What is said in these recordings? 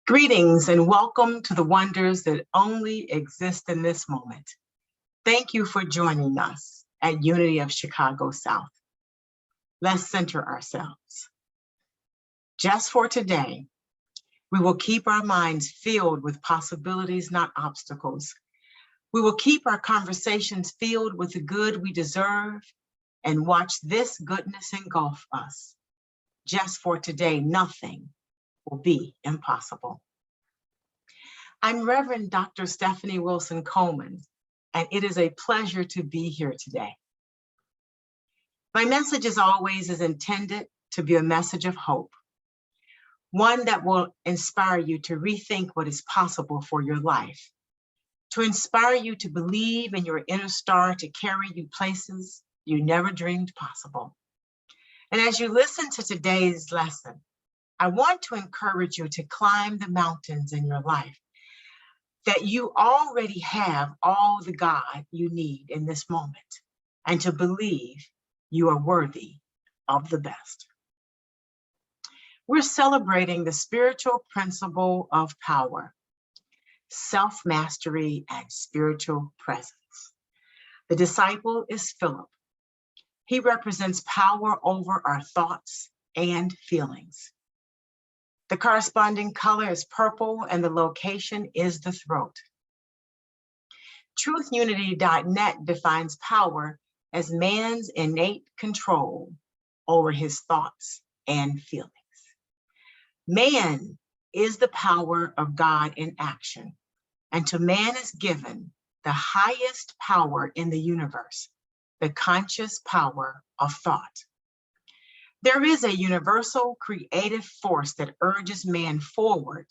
Greetings and welcome to the wonders that only exist in this moment. Thank you for joining us at Unity of Chicago South. Let's center ourselves. Just for today, we will keep our minds filled with possibilities, not obstacles. We will keep our conversations filled with the good we deserve and watch this goodness engulf us. Just for today, nothing will be impossible. I'm Reverend Dr. Stephanie Wilson-Coleman, and it is a pleasure to be here today. My message, as always, is intended to be a message of hope, one that will inspire you to rethink what is possible for your life, to inspire you to believe in your inner star to carry you places you never dreamed possible. And as you listen to today's lesson, I want to encourage you to climb the mountains in your life, that you already have all the God you need in this moment, and to believe you are worthy of the best. We're celebrating the spiritual principle of power, self-mastery, and spiritual presence. The disciple is Philip. He represents power over our thoughts and feelings. The corresponding color is purple and the location is the throat. TruthUnity.net defines power as man's innate control over his thoughts and feelings. Man is the power of God in action, and to man is given the highest power in the universe, the conscious power of thought. There is a universal creative force that urges man forward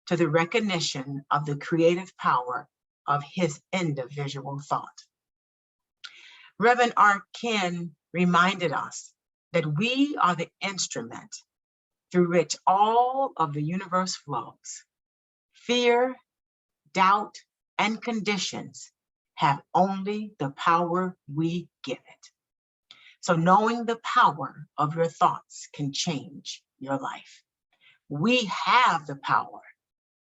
to the recognition of the creative power of his individual thought. Reverend R. Ken reminded us that we are the instrument through which all of the universe flows. Fear, doubt, and conditions have only the power we give it. So knowing the power of your thoughts can change your life. We have the power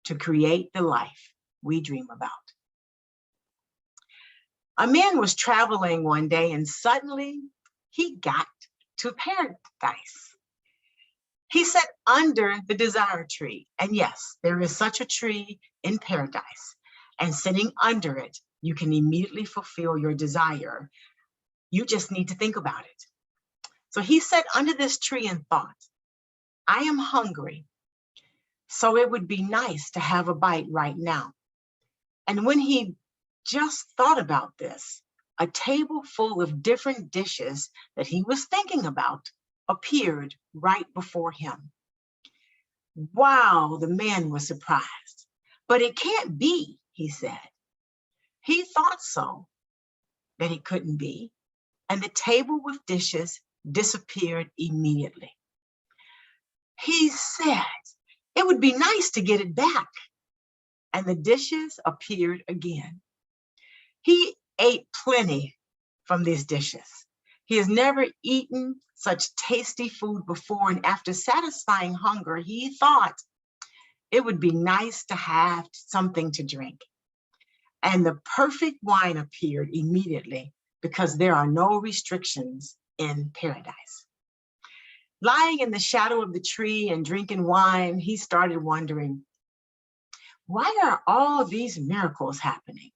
to create the life we dream about. A man was traveling one day and suddenly he got to paradise. He sat under the desire tree, and yes, there is such a tree in paradise, and sitting under it, you can immediately fulfill your desire. You just need to think about it. So he sat under this tree and thought, I am hungry, so it would be nice to have a bite right now. And when he just thought about this, a table full of different dishes that he was thinking about appeared right before him. Wow, the man was surprised. But it can't be, he said. He thought so, that it couldn't be. And the table with dishes disappeared immediately. He said, it would be nice to get it back. And the dishes appeared again. He ate plenty from these dishes. He has never eaten such tasty food before, and after satisfying hunger, he thought it would be nice to have something to drink. And the perfect wine appeared immediately, because there are no restrictions in paradise. Lying in the shadow of the tree and drinking wine, he started wondering, why are all these miracles happening?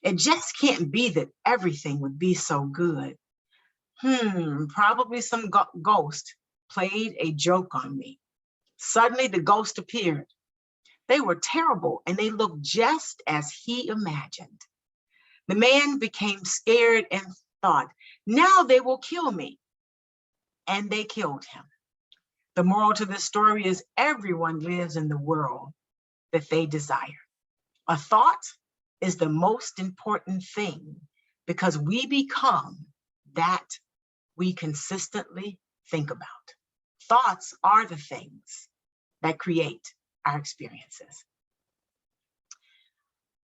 It just can't be that everything would be so good. Probably some ghost played a joke on me. Suddenly the ghost appeared. They were terrible and they looked just as he imagined. The man became scared and thought, now they will kill me. And they killed him. The moral to this story is everyone lives in the world that they desire. A thought is the most important thing because we become that we consistently think about. Thoughts are the things that create our experiences.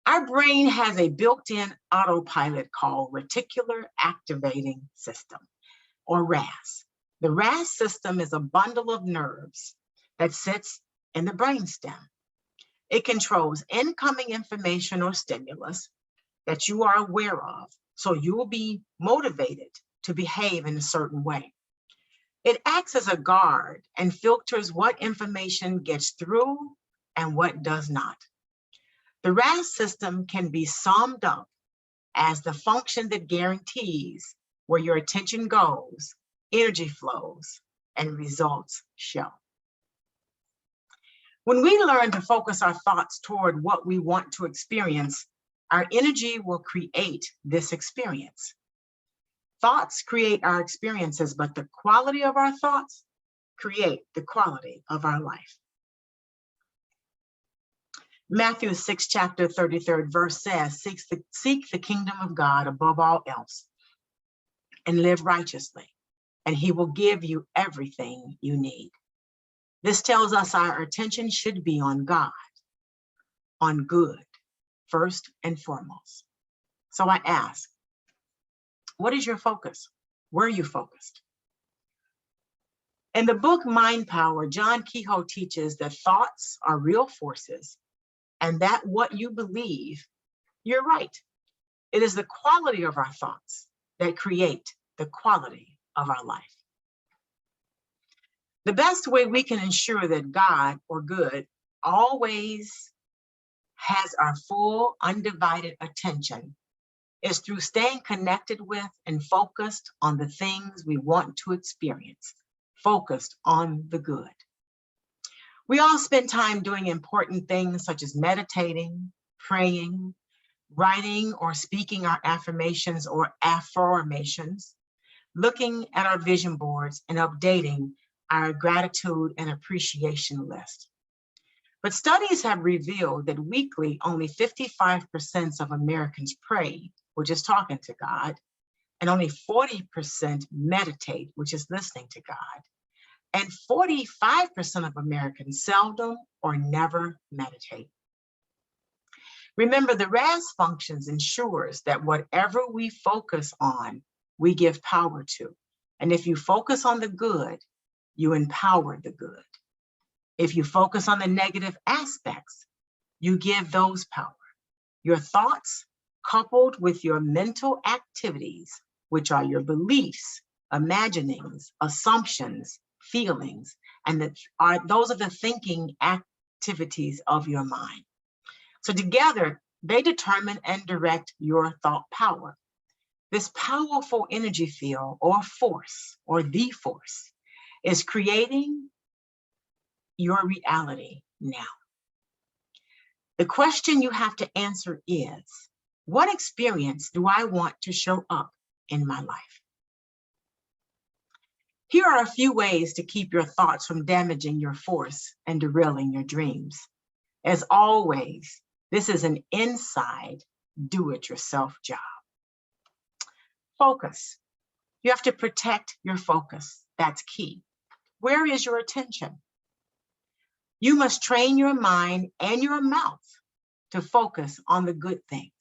Our brain has a built-in autopilot called reticular activating system, or RAS. The RAS system is a bundle of nerves that sits in the brainstem. It controls incoming information or stimulus that you are aware of, so you will be motivated to behave in a certain way. It acts as a guard and filters what information gets through and what does not. The RAS system can be summed up as the function that guarantees where your attention goes, energy flows, and results show. When we learn to focus our thoughts toward what we want to experience, our energy will create this experience. Thoughts create our experiences, but the quality of our thoughts create the quality of our life. Matthew 6, chapter 33rd verse says, seek the kingdom of God above all else and live righteously, and he will give you everything you need. This tells us our attention should be on God, on good, first and foremost. So I ask, what is your focus? Where are you focused? In the book Mind Power, John Kehoe teaches that thoughts are real forces and that what you believe, you're right. It is the quality of our thoughts that create the quality of our life. The best way we can ensure that God or good always has our full undivided attention is through staying connected with and focused on the things we want to experience, focused on the good. We all spend time doing important things such as meditating, praying, writing or speaking our affirmations or affirmations, looking at our vision boards and updating our gratitude and appreciation list. But studies have revealed that weekly, only 55% of Americans pray, which is talking to God, and only 40% meditate, which is listening to God, and 45% of Americans seldom or never meditate. Remember, the RAS functions ensures that whatever we focus on, we give power to. And if you focus on the good, you empower the good. If you focus on the negative aspects, you give those power. Your thoughts, coupled with your mental activities, which are your beliefs, imaginings, assumptions, feelings, and those are the thinking activities of your mind. So together, they determine and direct your thought power. This powerful energy field or force, or the force, is creating your reality now. The question you have to answer is, what experience do I want to show up in my life? Here are a few ways to keep your thoughts from damaging your force and derailing your dreams. As always, this is an inside do-it-yourself job. Focus. You have to protect your focus. That's key. Where is your attention? You must train your mind and your mouth to focus on the good things.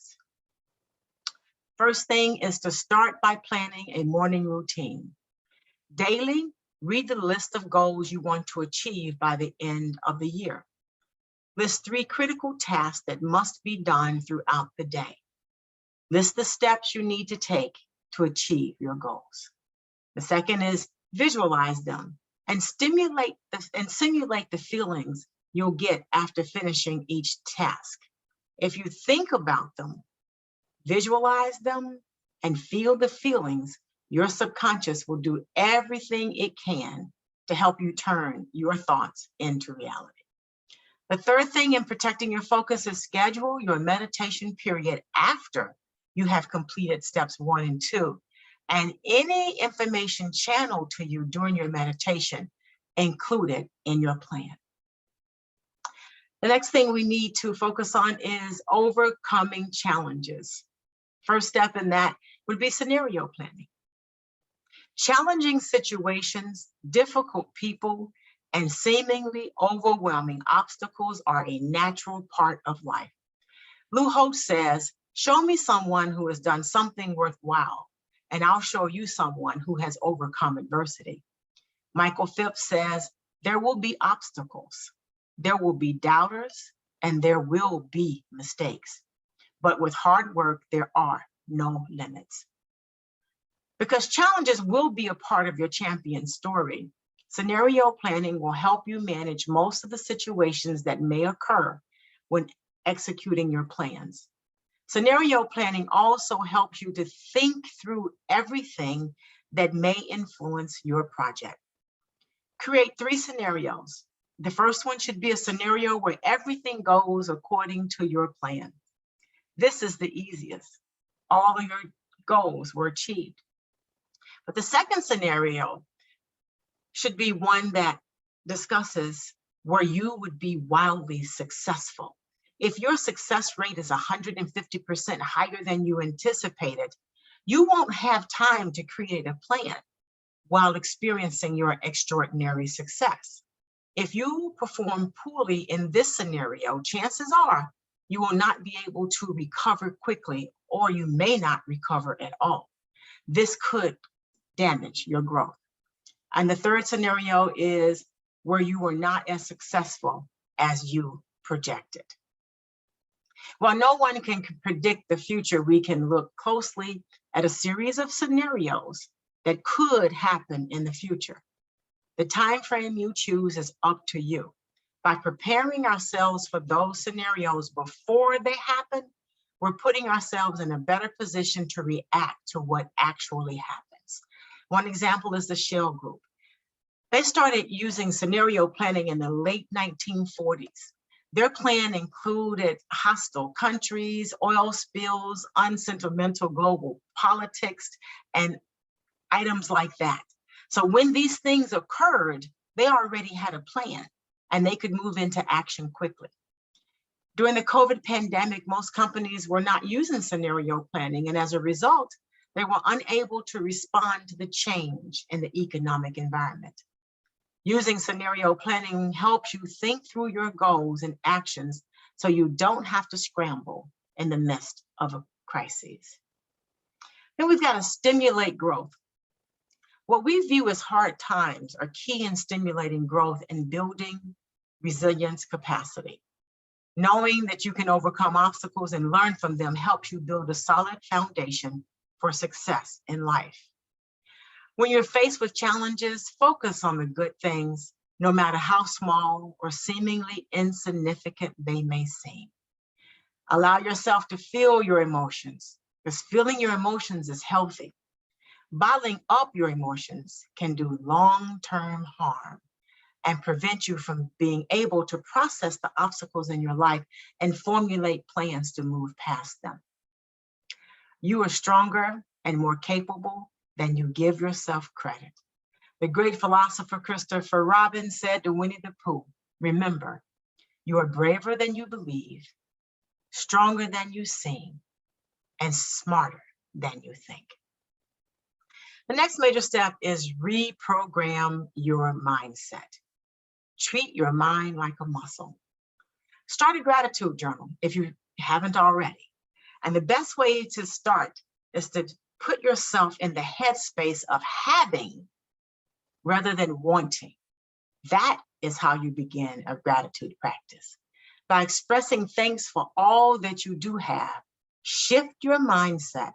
First thing is to start by planning a morning routine. Daily, read the list of goals you want to achieve by the end of the year. List 3 critical tasks that must be done throughout the day. List the steps you need to take to achieve your goals. The second is visualize them and simulate the feelings you'll get after finishing each task. If you think about them, visualize them, and feel the feelings, your subconscious will do everything it can to help you turn your thoughts into reality. The third thing in protecting your focus is schedule your meditation period after you have completed steps 1 and 2. And any information channeled to you during your meditation included in your plan. The next thing we need to focus on is overcoming challenges. First step in that would be scenario planning. Challenging situations, difficult people, and seemingly overwhelming obstacles are a natural part of life. Lou Holtz says, show me someone who has done something worthwhile, and I'll show you someone who has overcome adversity. Michael Phipps says, there will be obstacles. There will be doubters, and there will be mistakes. But with hard work, there are no limits. Because challenges will be a part of your champion story, scenario planning will help you manage most of the situations that may occur when executing your plans. Scenario planning also helps you to think through everything that may influence your project. Create 3 scenarios. The first one should be a scenario where everything goes according to your plan. This is the easiest. All of your goals were achieved. But the second scenario should be one that discusses where you would be wildly successful. If your success rate is 150% higher than you anticipated, you won't have time to create a plan while experiencing your extraordinary success. If you perform poorly in this scenario, chances are you will not be able to recover quickly, or you may not recover at all. This could damage your growth. And the third scenario is where you were not as successful as you projected. While no one can predict the future, we can look closely at a series of scenarios that could happen in the future. The time frame you choose is up to you. By preparing ourselves for those scenarios before they happen, we're putting ourselves in a better position to react to what actually happens. One example is the Shell Group. They started using scenario planning in the late 1940s. Their plan included hostile countries, oil spills, unsentimental global politics, and items like that. So when these things occurred, they already had a plan and they could move into action quickly. During the COVID pandemic, most companies were not using scenario planning, and as a result, they were unable to respond to the change in the economic environment. Using scenario planning helps you think through your goals and actions so you don't have to scramble in the midst of a crisis. Then we've got to stimulate growth. What we view as hard times are key in stimulating growth and building resilience capacity. Knowing that you can overcome obstacles and learn from them helps you build a solid foundation for success in life. When you're faced with challenges, focus on the good things, no matter how small or seemingly insignificant they may seem. Allow yourself to feel your emotions, because feeling your emotions is healthy. Bottling up your emotions can do long-term harm and prevent you from being able to process the obstacles in your life and formulate plans to move past them. You are stronger and more capable than you give yourself credit. The great philosopher Christopher Robin said to Winnie the Pooh, remember, you are braver than you believe, stronger than you seem, and smarter than you think. The next major step is reprogram your mindset. Treat your mind like a muscle. Start a gratitude journal if you haven't already. And the best way to start is to put yourself in the headspace of having rather than wanting. That is how you begin a gratitude practice. By expressing thanks for all that you do have, shift your mindset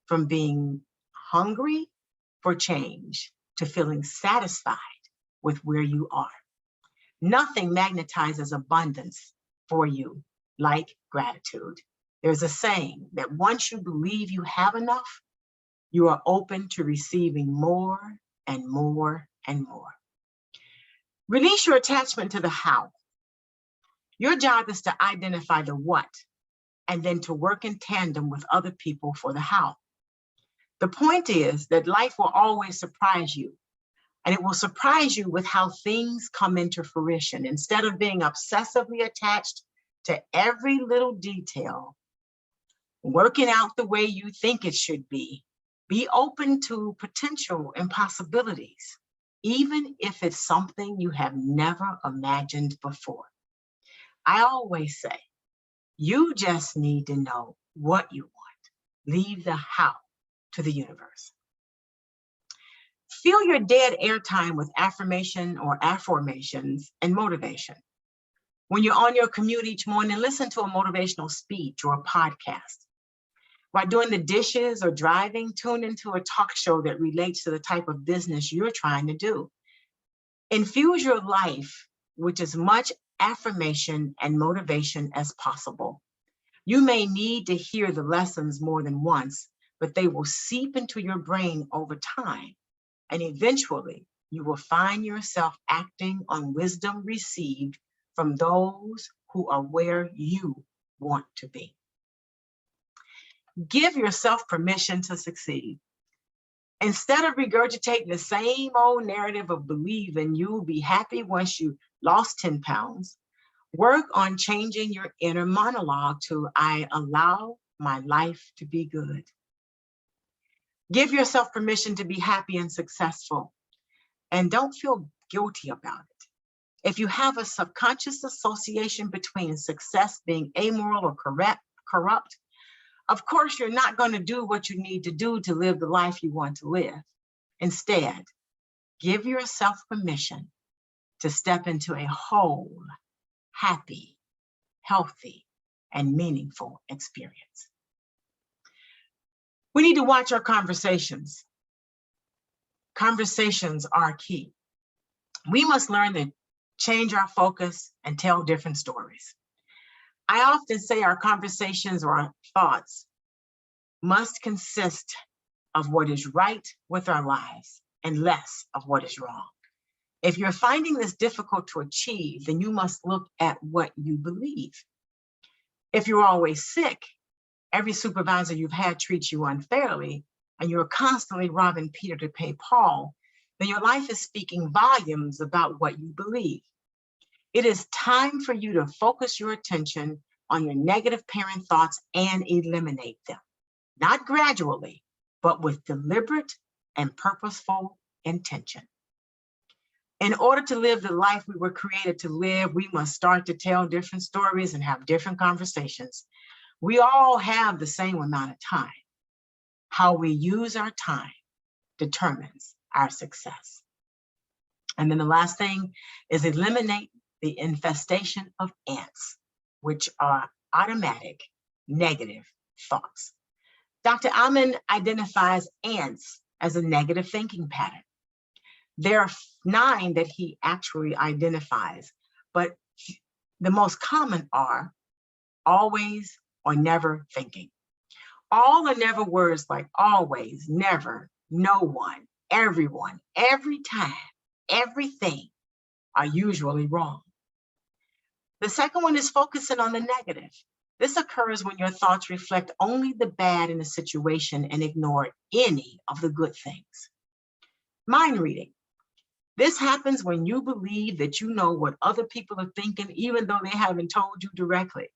from being hungry for change to feeling satisfied with where you are. Nothing magnetizes abundance for you like gratitude. There's a saying that once you believe you have enough, you are open to receiving more and more and more. Release your attachment to the how. Your job is to identify the what and then to work in tandem with other people for the how. The point is that life will always surprise you, and it will surprise you with how things come into fruition. Instead of being obsessively attached to every little detail, working out the way you think it should be open to potential and possibilities, even if it's something you have never imagined before. I always say, you just need to know what you want. Leave the how to the universe. Fill your dead air time with affirmation or affirmations and motivation. When you're on your commute each morning, listen to a motivational speech or a podcast. While doing the dishes or driving, tune into a talk show that relates to the type of business you're trying to do. Infuse your life with as much affirmation and motivation as possible. You may need to hear the lessons more than once, but they will seep into your brain over time. And eventually, you will find yourself acting on wisdom received from those who are where you want to be. Give yourself permission to succeed. Instead of regurgitating the same old narrative of believing you'll be happy once you lost 10 pounds, work on changing your inner monologue to, I allow my life to be good. Give yourself permission to be happy and successful, and don't feel guilty about it. If you have a subconscious association between success being amoral or corrupt, of course, you're not going to do what you need to do to live the life you want to live. Instead, give yourself permission to step into a whole, happy, healthy, and meaningful experience. We need to watch our conversations. Conversations are key. We must learn to change our focus and tell different stories. I often say our conversations or our thoughts must consist of what is right with our lives and less of what is wrong. If you're finding this difficult to achieve, then you must look at what you believe. If you're always sick, every supervisor you've had treats you unfairly, and you're constantly robbing Peter to pay Paul, then your life is speaking volumes about what you believe. It is time for you to focus your attention on your negative parent thoughts and eliminate them, not gradually, but with deliberate and purposeful intention. In order to live the life we were created to live, we must start to tell different stories and have different conversations. We all have the same amount of time. How we use our time determines our success. And then the last thing is eliminate the infestation of ants, which are automatic negative thoughts. Dr. Amen identifies ants as a negative thinking pattern. There are 9 that he actually identifies, but the most common are always or never thinking. All or never words like always, never, no one, everyone, every time, everything are usually wrong. The second one is focusing on the negative. This occurs when your thoughts reflect only the bad in a situation and ignore any of the good things. Mind reading. This happens when you believe that you know what other people are thinking, even though they haven't told you directly.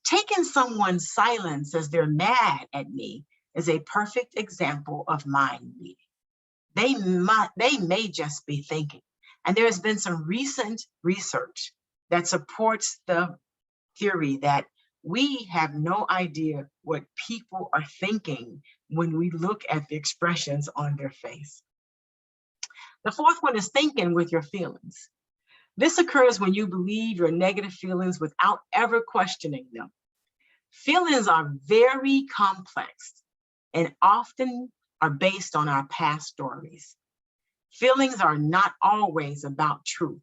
Taking someone's silence as they're mad at me is a perfect example of mind reading. They may just be thinking. And there has been some recent research that supports the theory that we have no idea what people are thinking when we look at the expressions on their face. The fourth one is thinking with your feelings. This occurs when you believe your negative feelings without ever questioning them. Feelings are very complex and often are based on our past stories. Feelings are not always about truth.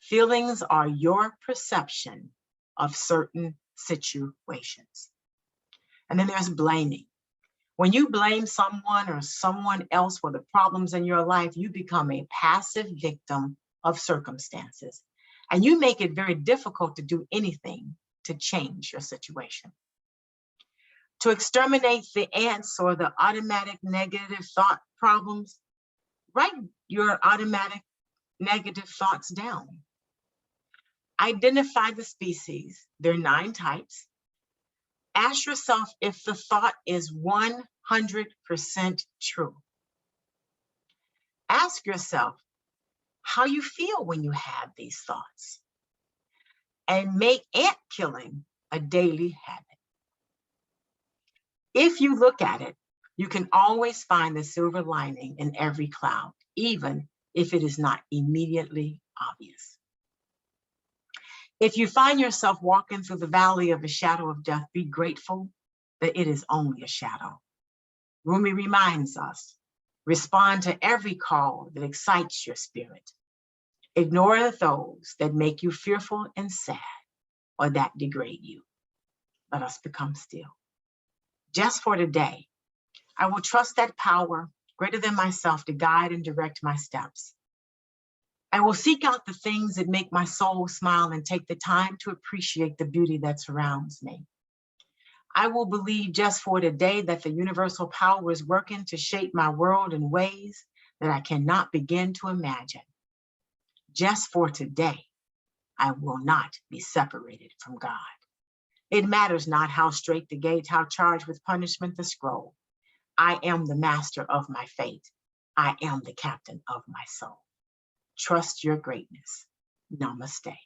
Feelings are your perception of certain situations. And then there's blaming. When you blame someone or someone else for the problems in your life, you become a passive victim of circumstances. And you make it very difficult to do anything to change your situation. To exterminate the ants or the automatic negative thought problems, write your automatic negative thoughts down. Identify the species. There are 9 types. Ask yourself if the thought is 100% true. Ask yourself how you feel when you have these thoughts, and make ant killing a daily habit. If you look at it, you can always find the silver lining in every cloud, even if it is not immediately obvious. If you find yourself walking through the valley of the shadow of death, be grateful that it is only a shadow. Rumi reminds us, respond to every call that excites your spirit. Ignore those that make you fearful and sad or that degrade you. Let us become still. Just for today, I will trust that power greater than myself to guide and direct my steps. I will seek out the things that make my soul smile and take the time to appreciate the beauty that surrounds me. I will believe just for today that the universal power is working to shape my world in ways that I cannot begin to imagine. Just for today, I will not be separated from God. It matters not how straight the gate, how charged with punishment the scroll. I am the master of my fate. I am the captain of my soul. Trust your greatness. Namaste.